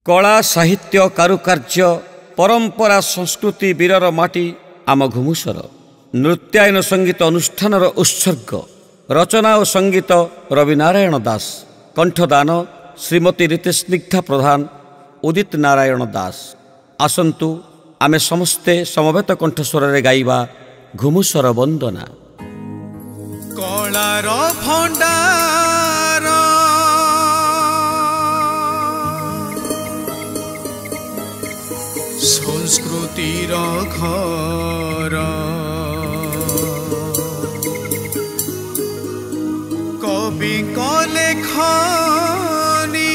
कला साहित्य कारुकार्य परंपरा संस्कृति वीरर माटी आम घुमुसर नृत्यायन संगीत अनुष्ठान उत्सर्ग रचना और संगीत रविनारायण दास कंठदान श्रीमती रीतिस्निग्धा प्रधान उदित नारायण दास। आसंतु आमे समस्ते समवेत कंठस्वर रे गाइबा घुमुसर वंदना। कलार भंडार संस्कृतिर घर कवि लेखनी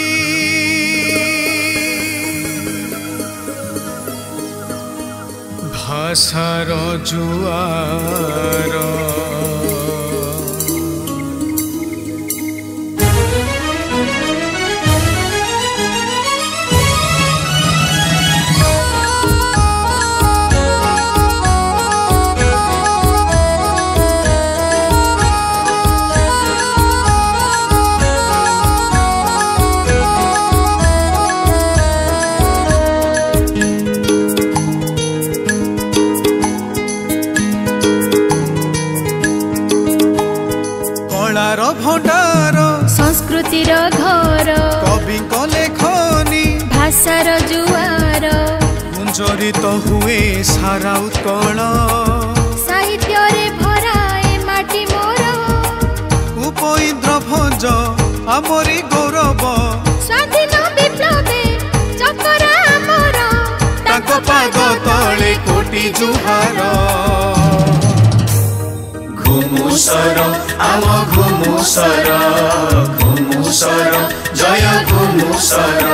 भाषार जुआर भंडार संस्कृतिर घर कवि लेखनी भाषार जुआर गुंजरित हुए सारा उत्कल साहित्य रे भराए माटी मोर उपइंद्र भंज आमरी गौरव स्वाधीन विप्लवे चकरा आमर ताको पाद तले कोटि जुहार। घुमुसर आम घुमुसर घुमुसर जय घुमुसर।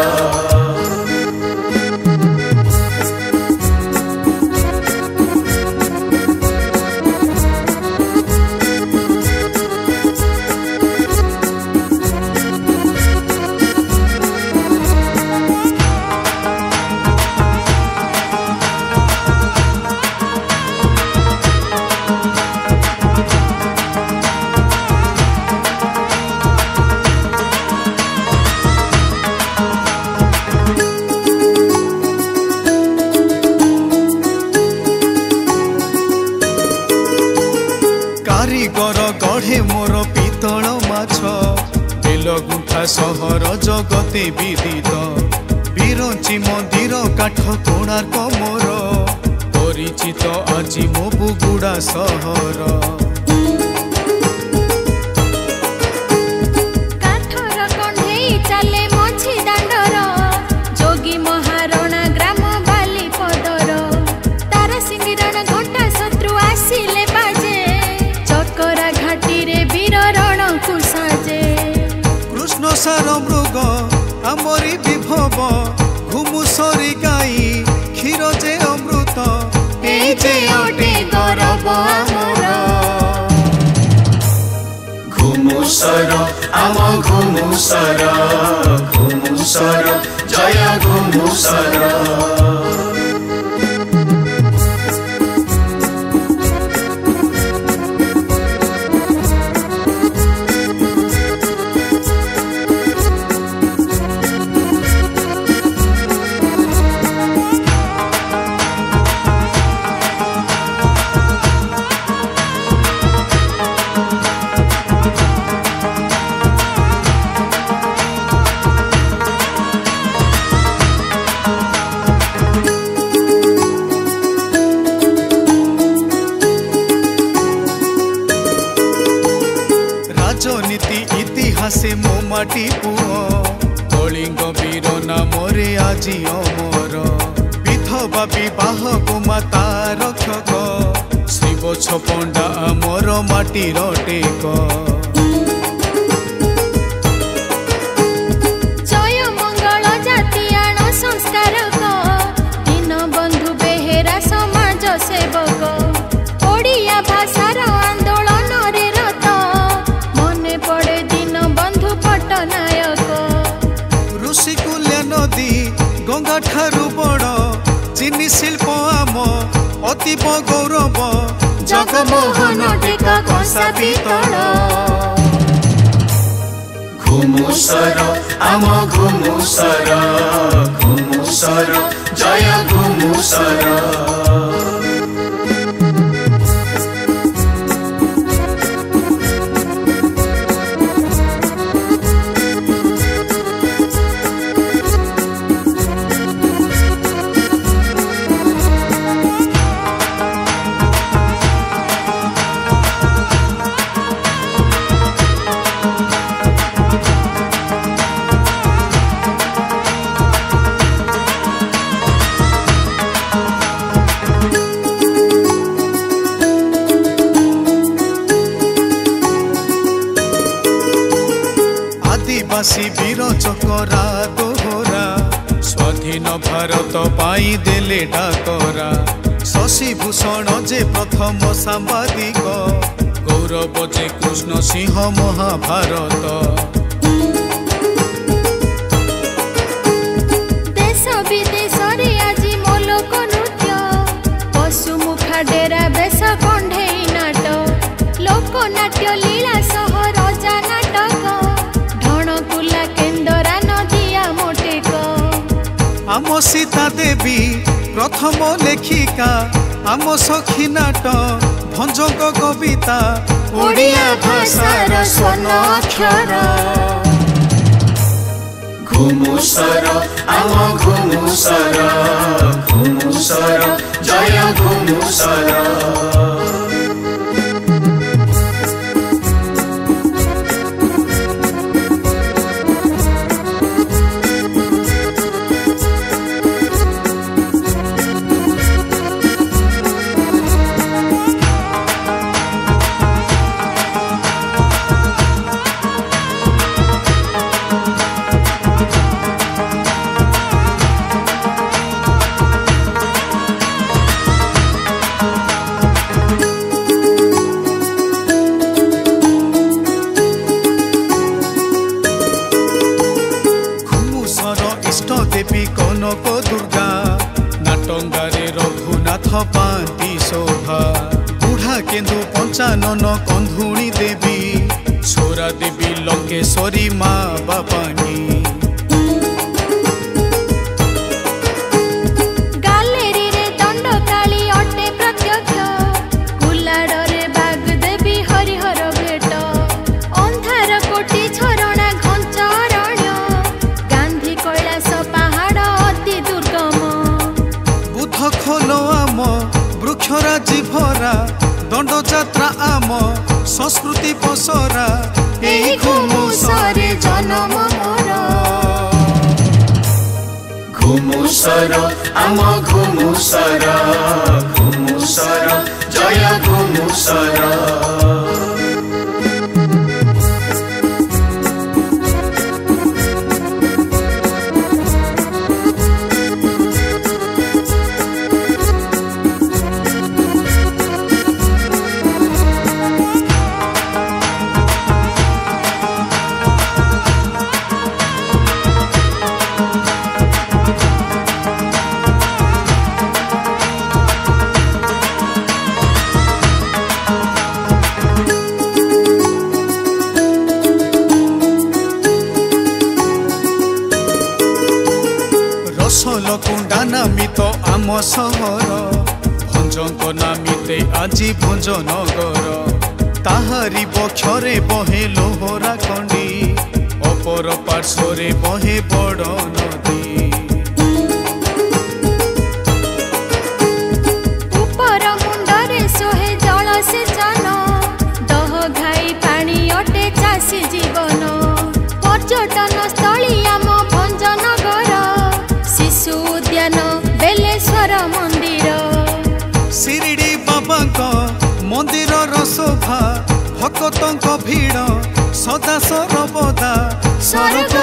कारीगर गढ़े मोर पितल माछ बेलगुंठा सहर जगते विदित बिरंची मंदिर काठ कोणार्क मोर परिचित आजी मो बुगुड़ा सहर। काठर कण्ढेई चले मझी दांडर जोगी महारणा ग्राम बाली पदर तारा सिंगिरण घंटा शत्रु आसिले बाजे चकरा घाटी रे वीर रण कुसाजे कृष्ण सार मृग आमरी विभव घुमुसरी गाई क्षीर जे अमृत ए जे ओटे गौरव आमर। घुमुसर आम घुमुसर घुमुसर जय घुमुसर। राजनीति इतिहासे मो माटी पुओ कलिंग वीर नामरे आजी अमर विधवा विवाह गोमाता रक्षक शिव छपंडा आमर माटीर टेक। जय मंगल जातियाण संस्कारक दीन बंधु बेहेरा समाज सेवक ओडिया भाषार आंदोलन रे रत मने पड़े दीन बंधु पट्टनायक। ऋषिकुल्या नदी गंगा ठारू बड़ चिनी शिल्प आम अतीब गौरव जगमोहन टेक घोषा पितल। घुमुसर आम घुमुसर घुमुसर जय घुमुसर। आदिवासी वीर चकरा दोहरा स्वाधीन भारत पाई देले डाकरा। शशिभूषण जे प्रथम सांबादिक गौरव जे कृष्ण सिंह महाभारत। देश विदेश रे आज मोलक नृत्य पशु मुखा डेरा बेश कंढेई नाट लोकनाट्य लीला सह रजा नाटक ढणकुला केन्दरा नदिया मोटेक। आम सीता देवी प्रथम लेखिका आम सखी नाट भंजक कविता ओडिया भाषार स्वर्ण अक्षर। घुमुसर आम घुमुसर घुमुसर जय घुमुसर। देवी कनक दुर्गा नाटंगारे रघुनाथ पांति शोभा बुढ़ा केन्दु पंचानन कंधुणी देवी छोरा देवी लंकेश्वरी माँ बापानी। गालेरी रे दंडकाली अटे प्रत्यक्ष कुलाड़े बाग देवी हरिहर भेट अंधार कोटी झरणा घंच अरण्य गांधी कैलाश पहाड़ अति दुर्गम। बुध खोलो आम वृक्षराजी भरा दंड जात्रा आम संस्कृति पसरा एही घुमुसरे जन्म मोर। घुमुसर आम घुमुसर घुमुसर जय घुमुसर। रसलकुंडा नामित आम सहर भंजक नामिते आजी भंजनगर ताहारी बक्षरे बहे लोहरा खंडी अपर पार्श्वरे बहे बड़ नदी। ऊपर मुंडरे सोहे जल सेचन दह घाई पानी अटे चाषी जीवन पर्यटन स्थली आम भंजनगर शिशु उद्यान बेलेश्वर मंदिर। शिरडी बाबा मंदिर शोभा भक्तों भीड़ सदा सर्वदा स्वर्ग